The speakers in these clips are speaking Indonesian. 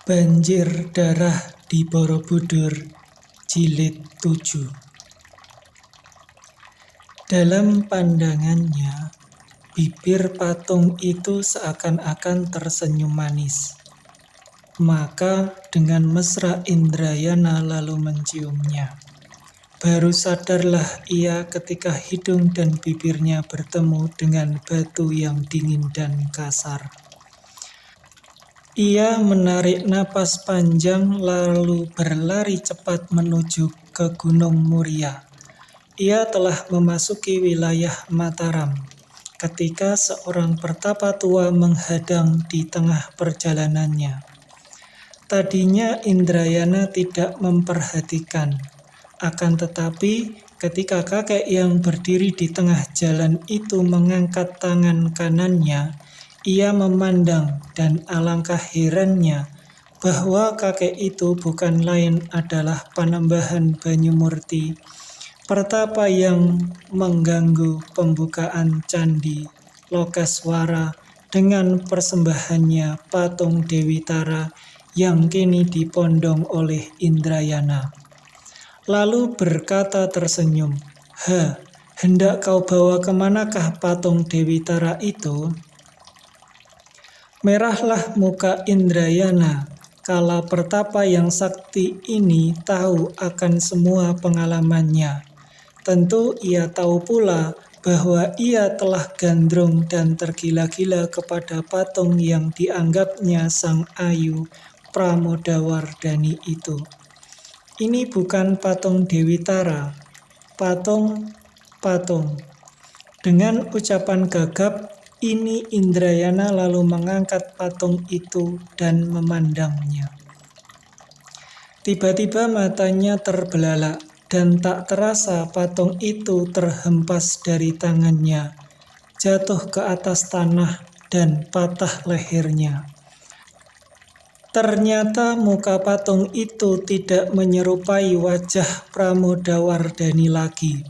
Banjir Darah di Borobudur Jilid 7. Dalam pandangannya, bibir patung itu seakan-akan tersenyum manis. Maka dengan mesra Indrayana lalu menciumnya. Baru sadarlah ia ketika hidung dan bibirnya bertemu dengan batu yang dingin dan kasar. Ia menarik napas panjang lalu berlari cepat menuju ke Gunung Muria. Ia telah memasuki wilayah Mataram ketika seorang pertapa tua menghadang di tengah perjalanannya. Tadinya Indrayana tidak memperhatikan, akan tetapi ketika kakek yang berdiri di tengah jalan itu mengangkat tangan kanannya, ia memandang dan alangkah herannya bahwa kakek itu bukan lain adalah Panembahan Banyumurti, pertapa yang mengganggu pembukaan Candi Lokeswara dengan persembahannya patung Dewi Tara yang kini dipondong oleh Indrayana. Lalu berkata tersenyum, hendak kau bawa kemanakah patung Dewi Tara itu? Merahlah muka Indrayana kala pertapa yang sakti ini tahu akan semua pengalamannya. Tentu ia tahu pula bahwa ia telah gandrung dan tergila-gila kepada patung yang dianggapnya Sang Ayu Pramodawardhani itu. Ini bukan patung Dewi Tara, patung. Dengan ucapan gagap ini Indrayana lalu mengangkat patung itu dan memandangnya. Tiba-tiba matanya terbelalak dan tak terasa patung itu terhempas dari tangannya, jatuh ke atas tanah dan patah lehernya. Ternyata muka patung itu tidak menyerupai wajah Pramodawardhani lagi,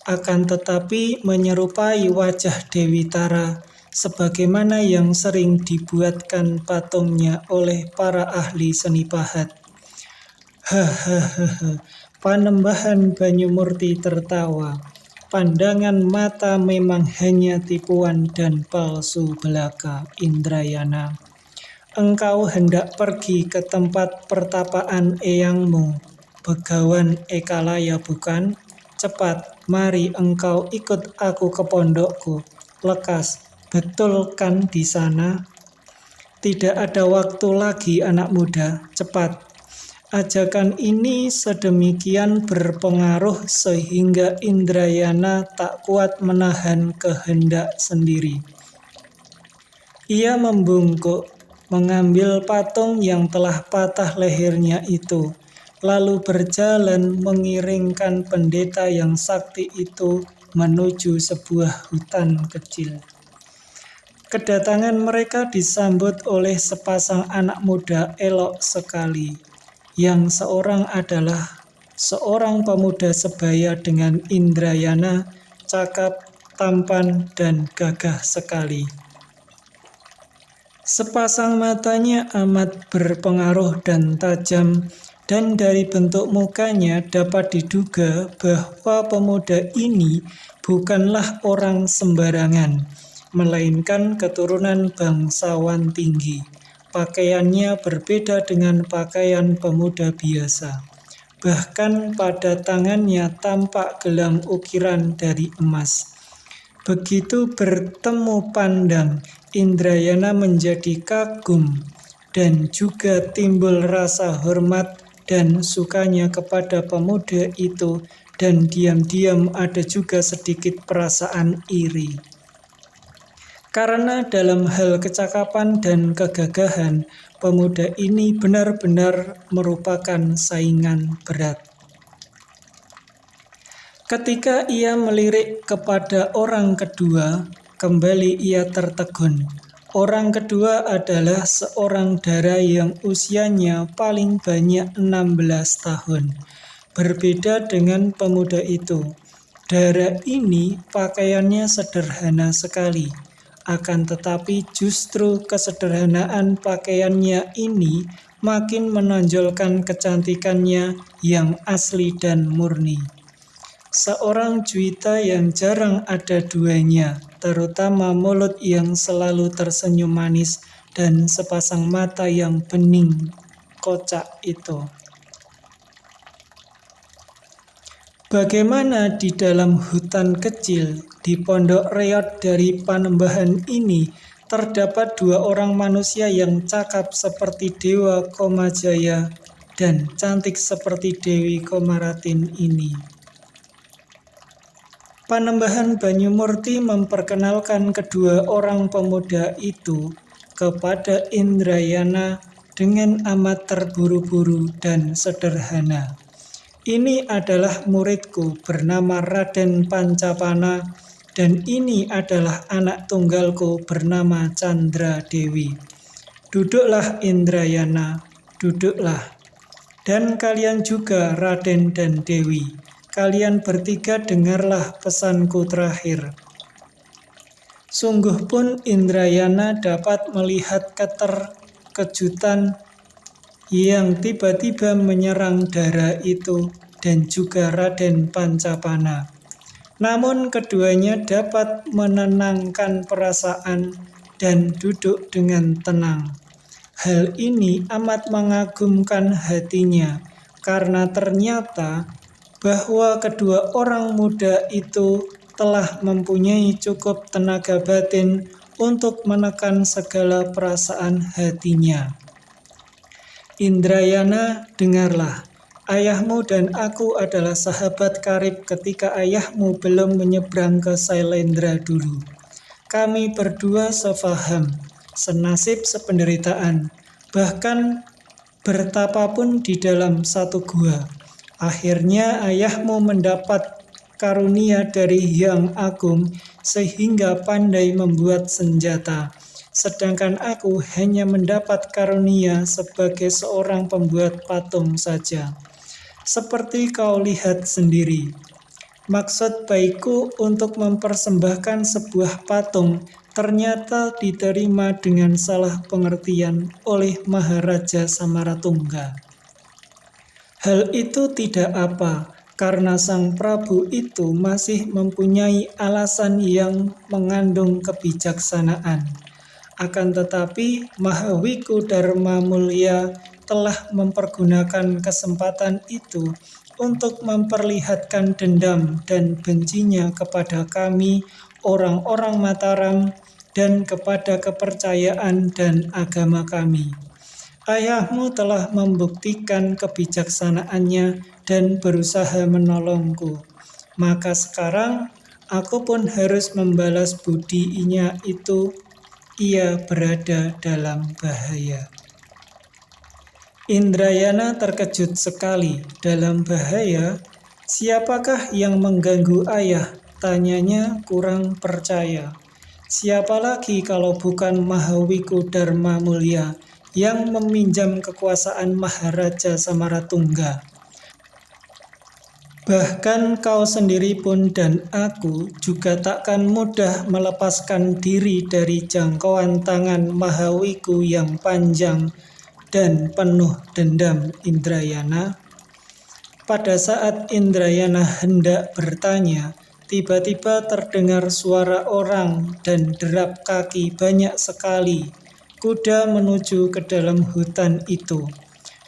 akan tetapi menyerupai wajah Dewi Tara sebagaimana yang sering dibuatkan patungnya oleh para ahli seni pahat. Panembahan Banyumurti tertawa. Pandangan mata memang hanya tipuan dan palsu belaka, Indrayana. Engkau hendak pergi ke tempat pertapaan eyangmu, Begawan Ekalaya bukan? Cepat, mari engkau ikut aku ke pondokku. Lekas, betul kan di sana? Tidak ada waktu lagi anak muda, cepat. Ajakan ini sedemikian berpengaruh sehingga Indrayana tak kuat menahan kehendak sendiri. Ia membungkuk, mengambil patung yang telah patah lehernya itu, lalu berjalan mengiringkan pendeta yang sakti itu menuju sebuah hutan kecil. Kedatangan mereka disambut oleh sepasang anak muda elok sekali, yang seorang adalah seorang pemuda sebaya dengan Indrayana, cakap, tampan, dan gagah sekali. Sepasang matanya amat berpengaruh dan tajam, dan dari bentuk mukanya dapat diduga bahwa pemuda ini bukanlah orang sembarangan, melainkan keturunan bangsawan tinggi. Pakaiannya berbeda dengan pakaian pemuda biasa. Bahkan pada tangannya tampak gelang ukiran dari emas. Begitu bertemu pandang, Indrayana menjadi kagum dan juga timbul rasa hormat dan sukanya kepada pemuda itu, dan diam-diam ada juga sedikit perasaan iri. Karena dalam hal kecakapan dan kegagahan, pemuda ini benar-benar merupakan saingan berat. Ketika ia melirik kepada orang kedua, kembali ia tertegun. Orang kedua adalah seorang dara yang usianya paling banyak 16 tahun. Berbeda dengan pemuda itu, dara ini pakaiannya sederhana sekali. Akan tetapi justru kesederhanaan pakaiannya ini makin menonjolkan kecantikannya yang asli dan murni. Seorang juwita yang jarang ada duanya, terutama mulut yang selalu tersenyum manis dan sepasang mata yang bening kocak itu. Bagaimana di dalam hutan kecil, di pondok reot dari Panembahan ini, terdapat dua orang manusia yang cakap seperti Dewa Komajaya dan cantik seperti Dewi Komaratin ini. Panembahan Banyumurti memperkenalkan kedua orang pemuda itu kepada Indrayana dengan amat terburu-buru dan sederhana. Ini adalah muridku bernama Raden Pancapana, dan ini adalah anak tunggalku bernama Chandra Dewi. Duduklah Indrayana, duduklah. Dan kalian juga Raden dan Dewi. Kalian bertiga dengarlah pesanku terakhir. Sungguh pun Indrayana dapat melihat keterkejutan yang tiba-tiba menyerang Dara itu dan juga Raden Pancapana. Namun keduanya dapat menenangkan perasaan dan duduk dengan tenang. Hal ini amat mengagumkan hatinya karena ternyata bahwa kedua orang muda itu telah mempunyai cukup tenaga batin untuk menekan segala perasaan hatinya. Indrayana, dengarlah. Ayahmu dan aku adalah sahabat karib ketika ayahmu belum menyeberang ke Sailendra dulu. Kami berdua sefaham, senasib sependeritaan, bahkan bertapa pun di dalam satu gua. Akhirnya ayahmu mendapat karunia dari Hyang Agung sehingga pandai membuat senjata. Sedangkan aku hanya mendapat karunia sebagai seorang pembuat patung saja. Seperti kau lihat sendiri. Maksud baikku untuk mempersembahkan sebuah patung ternyata diterima dengan salah pengertian oleh Maharaja Samaratungga. Hal itu tidak apa, karena Sang Prabu itu masih mempunyai alasan yang mengandung kebijaksanaan. Akan tetapi, Mahawiku Dharma Mulya telah mempergunakan kesempatan itu untuk memperlihatkan dendam dan bencinya kepada kami, orang-orang Mataram, dan kepada kepercayaan dan agama kami. Ayahmu telah membuktikan kebijaksanaannya dan berusaha menolongku. Maka sekarang aku pun harus membalas budinya itu. Ia berada dalam bahaya. Indrayana terkejut sekali. Dalam bahaya? Siapakah yang mengganggu ayah? Tanyanya kurang percaya. Siapa lagi kalau bukan Mahawiku Dharma Mulya yang meminjam kekuasaan Maharaja Samaratungga. Bahkan kau sendiri pun dan aku juga takkan mudah melepaskan diri dari jangkauan tangan Mahawiku yang panjang dan penuh dendam. Indrayana. Pada saat Indrayana hendak bertanya, tiba-tiba terdengar suara orang dan derap kaki banyak sekali. Kuda menuju ke dalam hutan itu.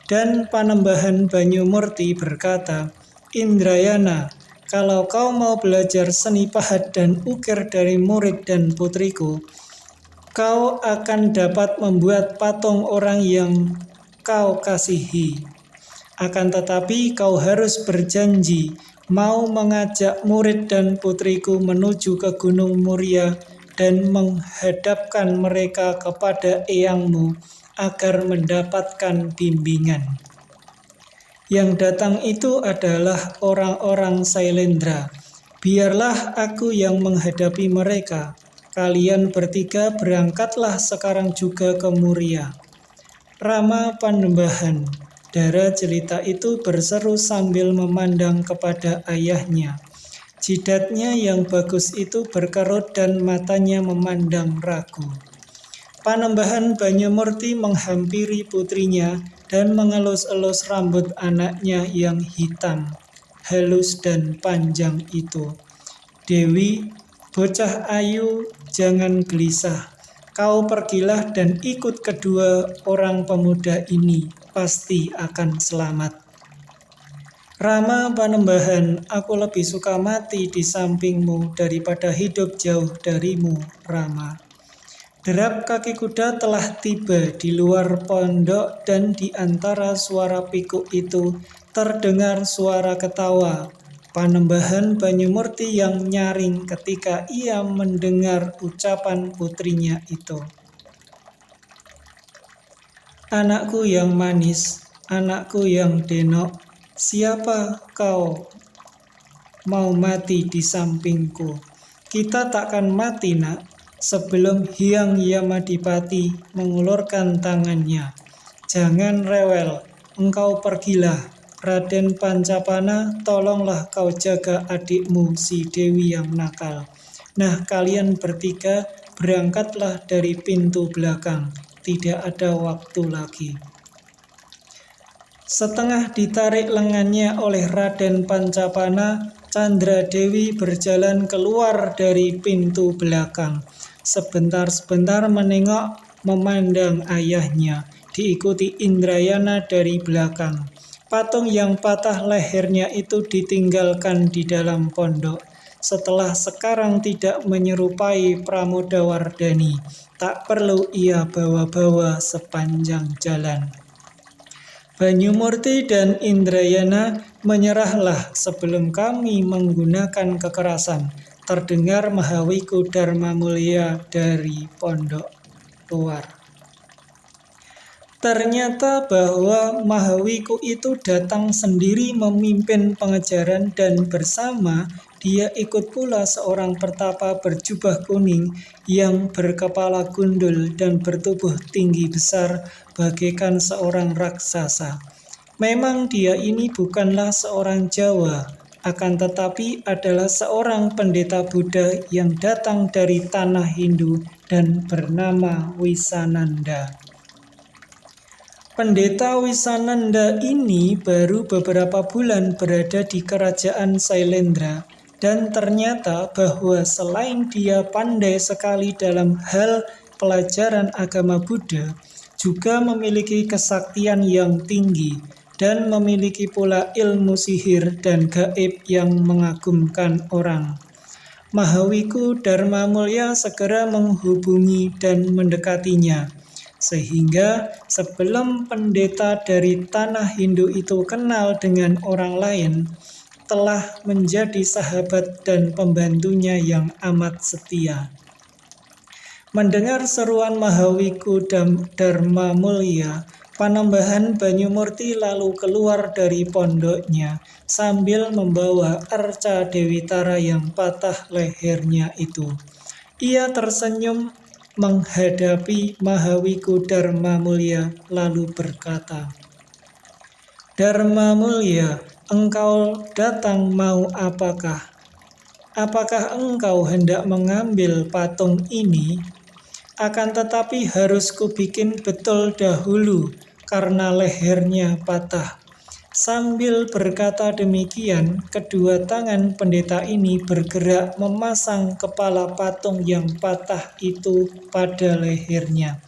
Dan Panembahan Banyumurti berkata, Indrayana, kalau kau mau belajar seni pahat dan ukir dari murid dan putriku, kau akan dapat membuat patung orang yang kau kasihi. Akan tetapi kau harus berjanji mau mengajak murid dan putriku menuju ke Gunung Muria dan menghadapkan mereka kepada eyangmu agar mendapatkan bimbingan. Yang datang itu adalah orang-orang Sailendra. Biarlah aku yang menghadapi mereka. Kalian bertiga berangkatlah sekarang juga ke Muria. Rama Panembahan. Dara jelita itu berseru sambil memandang kepada ayahnya. Jidatnya yang bagus itu berkerut dan matanya memandang ragu. Panembahan Banyumurti menghampiri putrinya dan mengelus-elus rambut anaknya yang hitam, halus dan panjang itu. Dewi, bocah ayu, jangan gelisah. Kau pergilah dan ikut kedua orang pemuda ini, pasti akan selamat. Rama Panembahan, aku lebih suka mati di sampingmu daripada hidup jauh darimu, Rama. Derap kaki kuda telah tiba di luar pondok dan di antara suara pikuk itu terdengar suara ketawa Panembahan Banyumurti yang nyaring ketika ia mendengar ucapan putrinya itu. Anakku yang manis, anakku yang denok, siapa kau mau mati di sampingku? Kita takkan mati, nak, sebelum Hyang Yamadipati mengulurkan tangannya. Jangan rewel, engkau pergilah. Raden Pancapana, tolonglah kau jaga adikmu si Dewi yang nakal. Nah, kalian bertiga berangkatlah dari pintu belakang. Tidak ada waktu lagi. Setengah ditarik lengannya oleh Raden Pancapana, Candra Dewi berjalan keluar dari pintu belakang. Sebentar-sebentar menengok memandang ayahnya, diikuti Indrayana dari belakang. Patung yang patah lehernya itu ditinggalkan di dalam pondok. Setelah sekarang tidak menyerupai Pramodawardhani, tak perlu ia bawa-bawa sepanjang jalan. Banyumurti dan Indrayana, menyerahlah sebelum kami menggunakan kekerasan, terdengar Mahawiku Dharmamulya dari pondok luar. Ternyata bahwa Mahawiku itu datang sendiri memimpin pengejaran dan bersama dia ikut pula seorang pertapa berjubah kuning yang berkepala gundul dan bertubuh tinggi besar bagaikan seorang raksasa. Memang dia ini bukanlah seorang Jawa, akan tetapi adalah seorang pendeta Buddha yang datang dari tanah Hindu dan bernama Wisananda. Pendeta Wisananda ini baru beberapa bulan berada di kerajaan Sailendra dan ternyata bahwa selain dia pandai sekali dalam hal pelajaran agama Buddha, juga memiliki kesaktian yang tinggi dan memiliki pula ilmu sihir dan gaib yang mengagumkan orang. Mahawiku Dharmamulya segera menghubungi dan mendekatinya. Sehingga sebelum pendeta dari tanah Hindu itu kenal dengan orang lain, telah menjadi sahabat dan pembantunya yang amat setia. Mendengar seruan Mahawiku Dharmamulya, Panembahan Banyumurti lalu keluar dari pondoknya sambil membawa arca Dewi Tara yang patah lehernya itu. Ia tersenyum menghadapi Mahawiku Dharmamulya lalu berkata, Dharmamulya, engkau datang mau apakah? Apakah engkau hendak mengambil patung ini? Akan tetapi harus kubikin betul dahulu karena lehernya patah. Sambil berkata demikian, kedua tangan pendeta ini bergerak memasang kepala patung yang patah itu pada lehernya.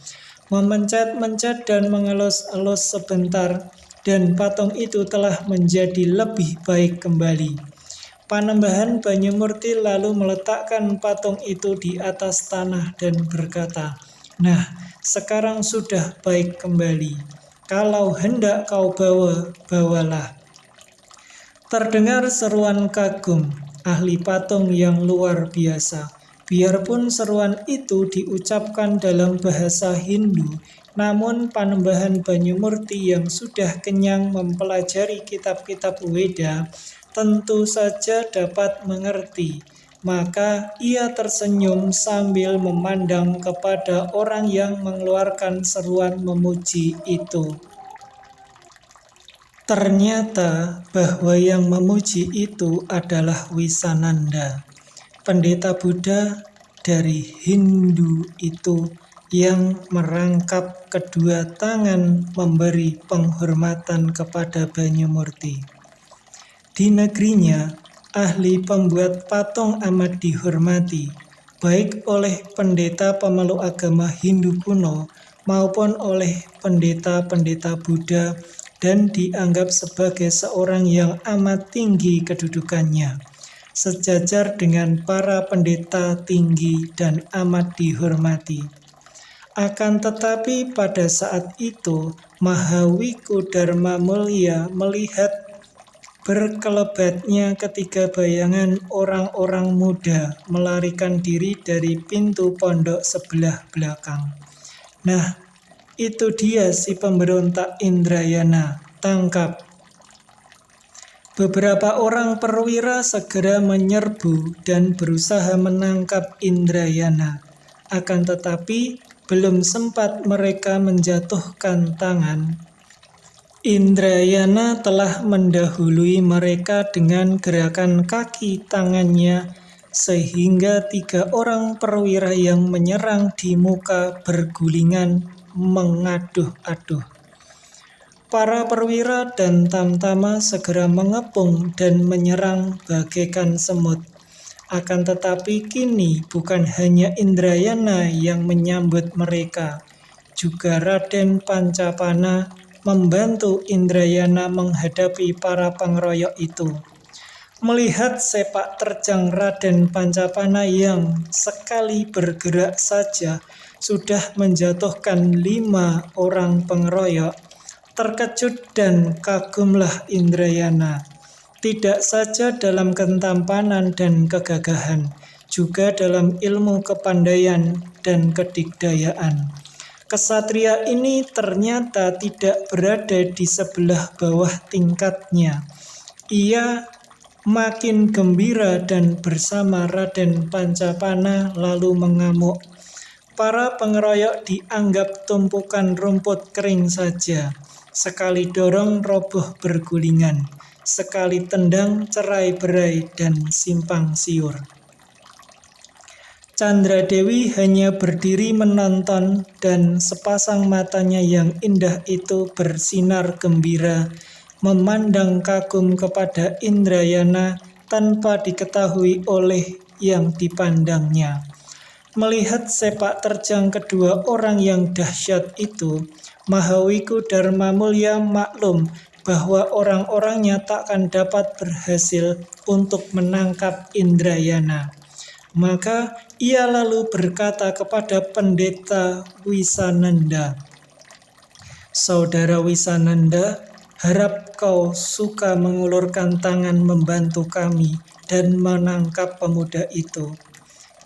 Memencet-mencet dan mengelus-elus sebentar, dan patung itu telah menjadi lebih baik kembali. Panembahan Banyumurti lalu meletakkan patung itu di atas tanah dan berkata, "Nah, sekarang sudah baik kembali. Kalau hendak kau bawa, bawalah." Terdengar seruan kagum, ahli patung yang luar biasa. Biarpun seruan itu diucapkan dalam bahasa Hindu, namun Panembahan Banyumurti yang sudah kenyang mempelajari kitab-kitab Weda, tentu saja dapat mengerti. Maka ia tersenyum sambil memandang kepada orang yang mengeluarkan seruan memuji itu. Ternyata bahwa yang memuji itu adalah Wisananda, pendeta Buddha dari Hindu itu yang merangkap kedua tangan memberi penghormatan kepada Banyumurti. Di negerinya, ahli pembuat patung amat dihormati, baik oleh pendeta pemeluk agama Hindu kuno maupun oleh pendeta-pendeta Buddha, dan dianggap sebagai seorang yang amat tinggi kedudukannya, sejajar dengan para pendeta tinggi dan amat dihormati. Akan tetapi pada saat itu, Mahawiku Dharma Mulya melihat berkelebatnya ketiga bayangan orang-orang muda melarikan diri dari pintu pondok sebelah belakang. Nah, itu dia si pemberontak Indrayana, tangkap. Beberapa orang perwira segera menyerbu dan berusaha menangkap Indrayana. Akan tetapi, belum sempat mereka menjatuhkan tangan, Indrayana telah mendahului mereka dengan gerakan kaki tangannya, sehingga 3 orang perwira yang menyerang di muka bergulingan mengaduh-aduh. Para perwira dan tamtama segera mengepung dan menyerang bagaikan semut. Akan tetapi kini bukan hanya Indrayana yang menyambut mereka, juga Raden Pancapana membantu Indrayana menghadapi para pengeroyok itu. Melihat sepak terjang Raden Pancapana yang sekali bergerak saja sudah menjatuhkan 5 orang pengeroyok, terkejut dan kagumlah Indrayana. Tidak saja dalam ketampanan dan kegagahan, juga dalam ilmu kepandaian dan kedikdayaan. Kesatria ini ternyata tidak berada di sebelah bawah tingkatnya. Ia makin gembira dan bersama Raden Pancapana lalu mengamuk. Para pengeroyok dianggap tumpukan rumput kering saja. Sekali dorong roboh bergulingan, sekali tendang cerai-berai dan simpang siur. Candradewi hanya berdiri menonton, dan sepasang matanya yang indah itu bersinar gembira, memandang kagum kepada Indrayana tanpa diketahui oleh yang dipandangnya. Melihat sepak terjang kedua orang yang dahsyat itu, Mahawiku Dharma Mulya maklum bahwa orang-orangnya takkan dapat berhasil untuk menangkap Indrayana. Maka ia lalu berkata kepada pendeta Wisananda, "Saudara Wisananda, harap kau suka mengulurkan tangan membantu kami dan menangkap pemuda itu."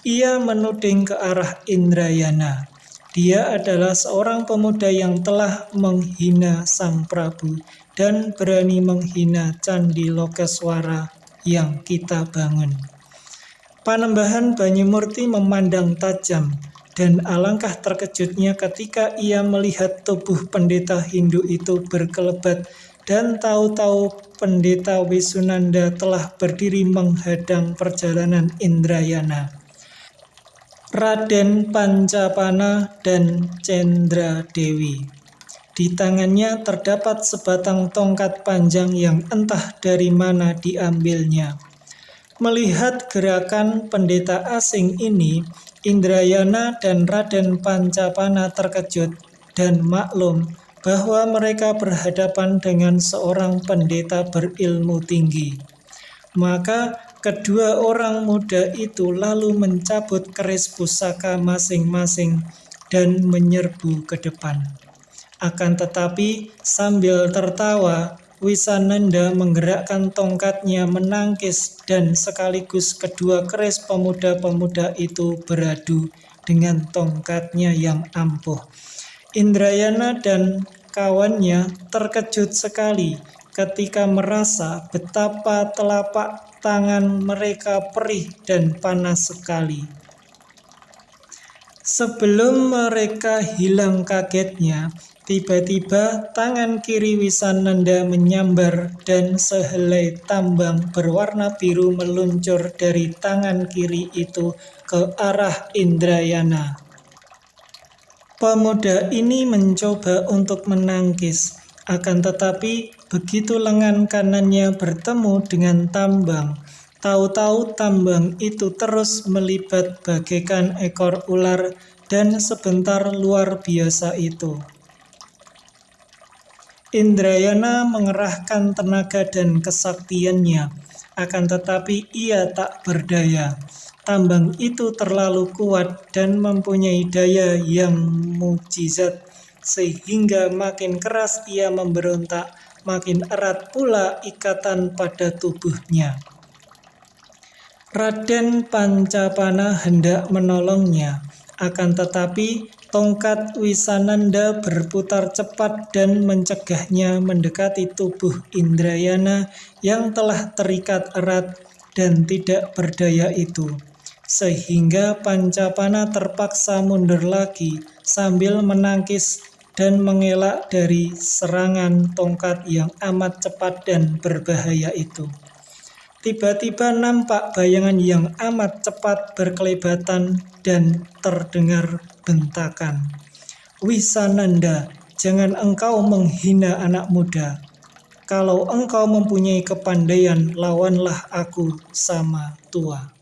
Ia menuding ke arah Indrayana. Dia adalah seorang pemuda yang telah menghina Sang Prabu dan berani menghina Candi Lokeswara yang kita bangun. Panembahan Banyumurti memandang tajam, dan alangkah terkejutnya ketika ia melihat tubuh pendeta Hindu itu berkelebat, dan tahu-tahu pendeta Wisananda telah berdiri menghadang perjalanan Indrayana. Raden Pancapana dan Candradewi. Di tangannya terdapat sebatang tongkat panjang yang entah dari mana diambilnya. Melihat gerakan pendeta asing ini, Indrayana dan Raden Pancapana terkejut dan maklum bahwa mereka berhadapan dengan seorang pendeta berilmu tinggi. Maka kedua orang muda itu lalu mencabut keris pusaka masing-masing dan menyerbu ke depan. Akan tetapi sambil tertawa, Wisananda menggerakkan tongkatnya menangkis, dan sekaligus kedua keris pemuda-pemuda itu beradu dengan tongkatnya yang ampuh. Indrayana dan kawannya terkejut sekali ketika merasa betapa telapak tangan mereka perih dan panas sekali. Sebelum mereka hilang kagetnya, tiba-tiba tangan kiri Wisananda menyambar dan sehelai tambang berwarna biru meluncur dari tangan kiri itu ke arah Indrayana. Pemuda ini mencoba untuk menangkis, akan tetapi begitu lengan kanannya bertemu dengan tambang, tahu-tahu tambang itu terus melibat bagaikan ekor ular dan sebentar luar biasa itu. Indrayana mengerahkan tenaga dan kesaktiannya, akan tetapi ia tak berdaya. Tambang itu terlalu kuat dan mempunyai daya yang mukjizat, sehingga makin keras ia memberontak, makin erat pula ikatan pada tubuhnya. Raden Pancapana hendak menolongnya, akan tetapi tongkat Wisananda berputar cepat dan mencegahnya mendekati tubuh Indrayana yang telah terikat erat dan tidak berdaya itu. Sehingga Pancapana terpaksa mundur lagi sambil menangkis dan mengelak dari serangan tongkat yang amat cepat dan berbahaya itu. Tiba-tiba nampak bayangan yang amat cepat berkelebatan dan terdengar bentakan. Wisananda, jangan engkau menghina anak muda. Kalau engkau mempunyai kepandaian, lawanlah aku sama tua.